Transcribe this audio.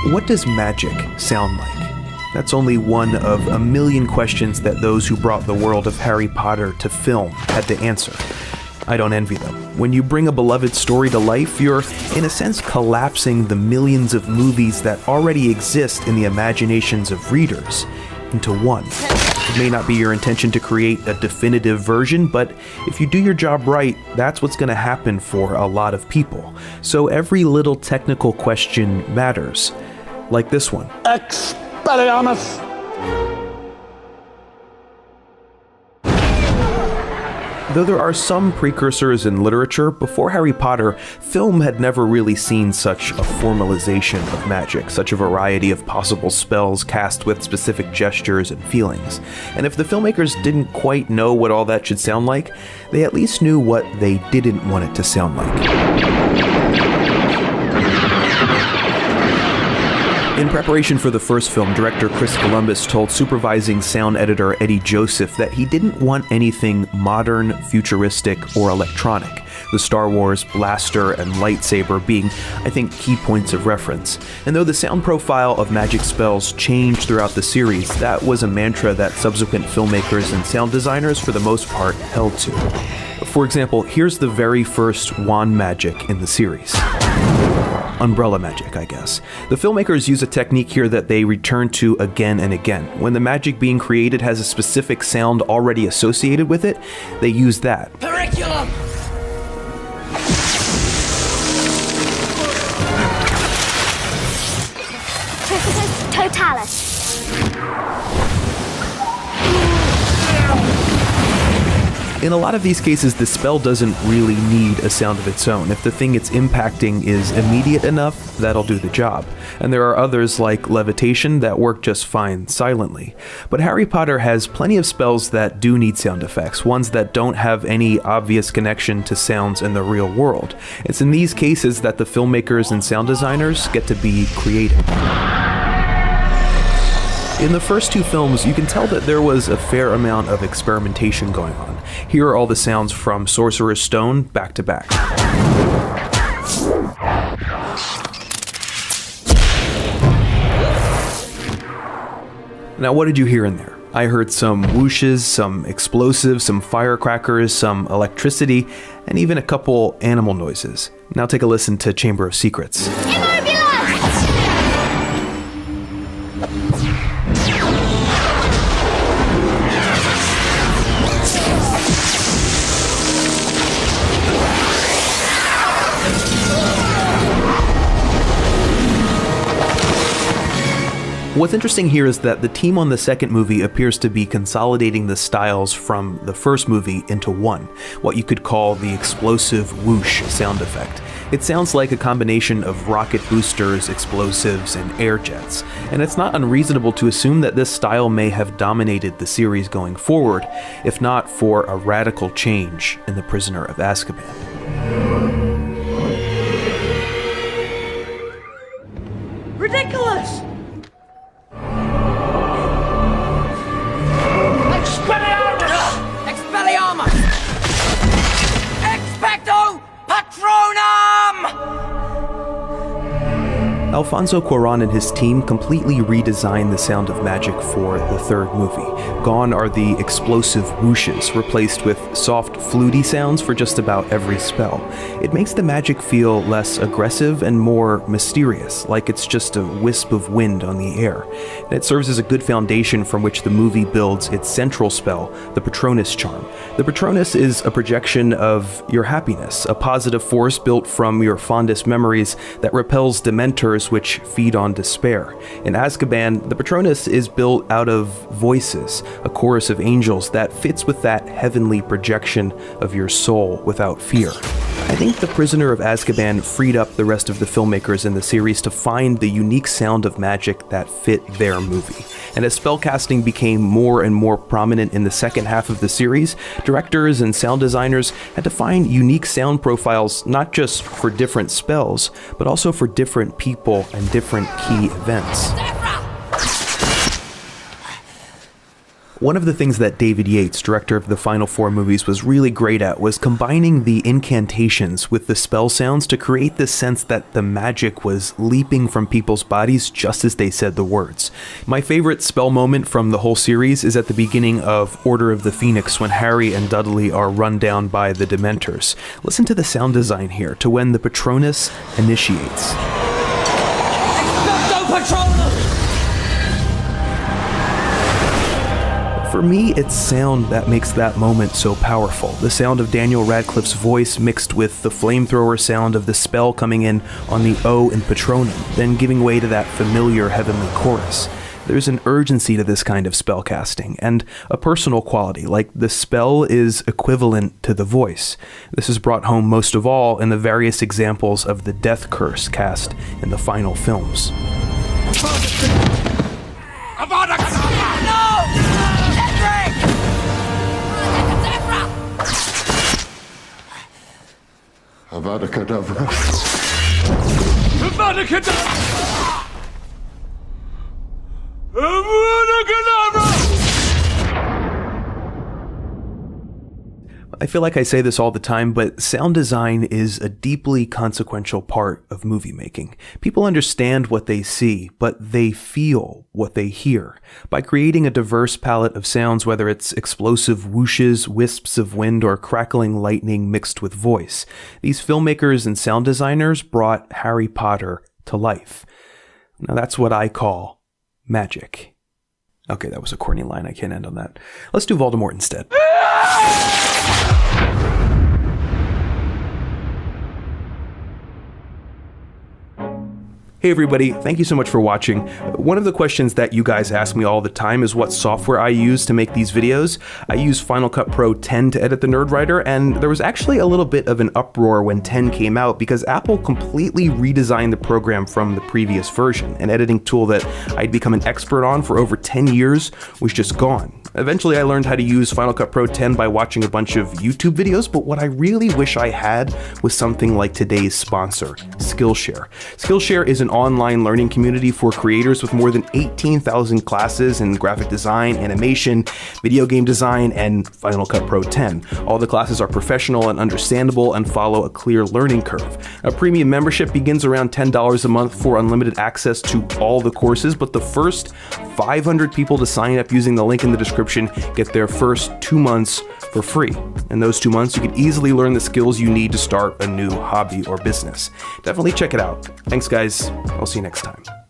What does magic sound like? That's only one of a million questions that those who brought the world of Harry Potter to film had to answer. I don't envy them. When you bring a beloved story to life, you're, in a sense, collapsing the millions of movies that already exist in the imaginations of readers into one. It may not be your intention to create a definitive version, but if you do your job right, that's what's going to happen for a lot of people. So every little technical question matters. Like this one. Expelliarmus! Though there are some precursors in literature, before Harry Potter, film had never really seen such a formalization of magic, such a variety of possible spells cast with specific gestures and feelings. And if the filmmakers didn't quite know what all that should sound like, they at least knew what they didn't want it to sound like. In preparation for the first film, director Chris Columbus told supervising sound editor Eddie Joseph that he didn't want anything modern, futuristic, or electronic, the Star Wars blaster and lightsaber being, I think, key points of reference. And though the sound profile of magic spells changed throughout the series, that was a mantra that subsequent filmmakers and sound designers, for the most part, held to. For example, here's the very first wand magic in the series. Umbrella magic, I guess. The filmmakers use a technique here that they return to again and again. When the magic being created has a specific sound already associated with it, they use that. Periculum! Trificus totalis. In a lot of these cases, the spell doesn't really need a sound of its own. If the thing it's impacting is immediate enough, that'll do the job. And there are others like levitation that work just fine silently. But Harry Potter has plenty of spells that do need sound effects, ones that don't have any obvious connection to sounds in the real world. It's in these cases that the filmmakers and sound designers get to be creative. In the first two films, you can tell that there was a fair amount of experimentation going on. Here are all the sounds from Sorcerer's Stone back to back. Now, what did you hear in there? I heard some whooshes, some explosives, some firecrackers, some electricity, and even a couple animal noises. Now take a listen to Chamber of Secrets. What's interesting here is that the team on the second movie appears to be consolidating the styles from the first movie into one, what you could call the explosive whoosh sound effect. It sounds like a combination of rocket boosters, explosives, and air jets, and it's not unreasonable to assume that this style may have dominated the series going forward, if not for a radical change in The Prisoner of Azkaban. Ridiculous! Expelliarmus! Expecto Patronum! Alfonso Cuarón and his team completely redesigned the sound of magic for the third movie. Gone are the explosive whooshes, replaced with soft, fluty sounds for just about every spell. It makes the magic feel less aggressive and more mysterious, like it's just a wisp of wind on the air. And it serves as a good foundation from which the movie builds its central spell, the Patronus charm. The Patronus is a projection of your happiness, a positive force built from your fondest memories that repels Dementors which feed on despair. In Azkaban, the Patronus is built out of voices, a chorus of angels that fits with that heavenly projection of your soul without fear. I think The Prisoner of Azkaban freed up the rest of the filmmakers in the series to find the unique sound of magic that fit their movie. And as spellcasting became more and more prominent in the second half of the series, directors and sound designers had to find unique sound profiles not just for different spells, but also for different people and different key events. One of the things that David Yates, director of the final 4 movies, was really great at was combining the incantations with the spell sounds to create this sense that the magic was leaping from people's bodies just as they said the words. My favorite spell moment from the whole series is at the beginning of Order of the Phoenix when Harry and Dudley are run down by the Dementors. Listen to the sound design here to when the Patronus initiates. Expecto Patronum! For me, it's sound that makes that moment so powerful. The sound of Daniel Radcliffe's voice mixed with the flamethrower sound of the spell coming in on the O in Patronum, then giving way to that familiar heavenly chorus. There's an urgency to this kind of spell casting, and a personal quality, like the spell is equivalent to the voice. This is brought home most of all in the various examples of the death curse cast in the final films. Avada Kedavra! No! Cedric! Avada Kedavra. Avada Kedavra! Avada Kedavra! I feel like I say this all the time, but sound design is a deeply consequential part of movie making. People understand what they see, but they feel what they hear. By creating a diverse palette of sounds, whether it's explosive whooshes, wisps of wind, or crackling lightning mixed with voice, these filmmakers and sound designers brought Harry Potter to life. Now that's what I call magic. Okay, that was a corny line. I can't end on that. Let's do Voldemort instead. Hey everybody, thank you so much for watching. One of the questions that you guys ask me all the time is what software I use to make these videos. I use Final Cut Pro 10 to edit the Nerdwriter, and there was actually a little bit of an uproar when 10 came out because Apple completely redesigned the program from the previous version. An editing tool that I'd become an expert on for over 10 years was just gone. Eventually I learned how to use Final Cut Pro 10 by watching a bunch of YouTube videos, but what I really wish I had was something like today's sponsor, Skillshare. Skillshare is an online learning community for creators with more than 18,000 classes in graphic design, animation, video game design, and Final Cut Pro 10. All the classes are professional and understandable and follow a clear learning curve. A premium membership begins around $10 a month for unlimited access to all the courses, but the first 500 people to sign up using the link in the description get their first 2 months for free. In those 2 months, you can easily learn the skills you need to start a new hobby or business. Definitely check it out. Thanks, guys. I'll see you next time.